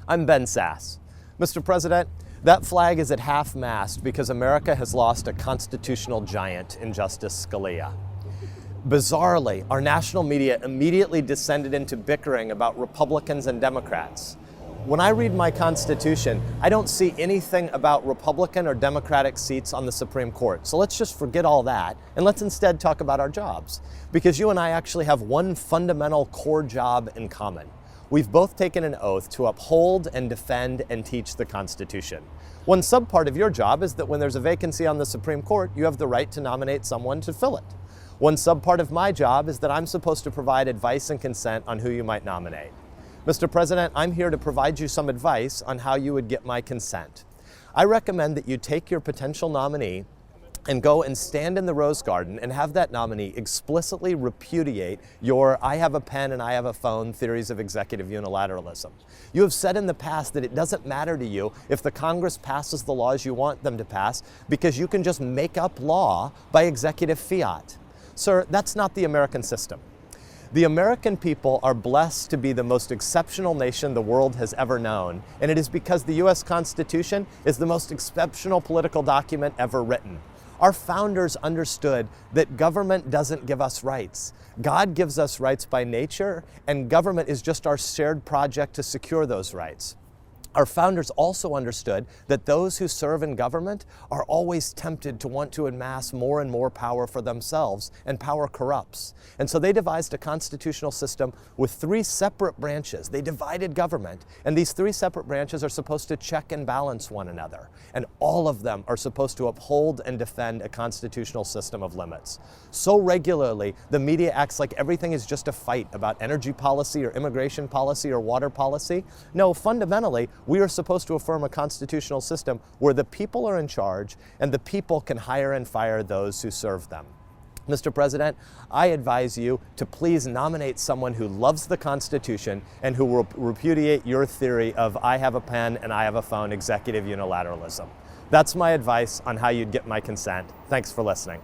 I'm Ben Sasse. Mr. President, that flag is at half-mast because America has lost a constitutional giant in Justice Scalia. Bizarrely, our national media immediately descended into bickering about Republicans and Democrats. When I read my Constitution, I don't see anything about Republican or Democratic seats on the Supreme Court. So let's just forget all that and let's instead talk about our jobs. Because you and I actually have one fundamental core job in common. We've both taken an oath to uphold and defend and teach the Constitution. One subpart of your job is that when there's a vacancy on the Supreme Court, you have the right to nominate someone to fill it. One subpart of my job is that I'm supposed to provide advice and consent on who you might nominate. Mr. President, I'm here to provide you some advice on how you would get my consent. I recommend that you take your potential nominee and go and stand in the Rose Garden and have that nominee explicitly repudiate your I have a pen and I have a phone theories of executive unilateralism. You have said in the past that it doesn't matter to you if the Congress passes the laws you want them to pass because you can just make up law by executive fiat. Sir, that's not the American system. The American people are blessed to be the most exceptional nation the world has ever known, and it is because the U.S. Constitution is the most exceptional political document ever written. Our founders understood that government doesn't give us rights. God gives us rights by nature, and government is just our shared project to secure those rights. Our founders also understood that those who serve in government are always tempted to want to amass more and more power for themselves, and power corrupts. And so they devised a constitutional system with three separate branches. They divided government, and these three separate branches are supposed to check and balance one another. And all of them are supposed to uphold and defend a constitutional system of limits. So regularly, the media acts like everything is just a fight about energy policy or immigration policy or water policy. No, fundamentally, we are supposed to affirm a constitutional system where the people are in charge and the people can hire and fire those who serve them. Mr. President, I advise you to please nominate someone who loves the Constitution and who will repudiate your theory of I have a pen and I have a phone executive unilateralism. That's my advice on how you'd get my consent. Thanks for listening.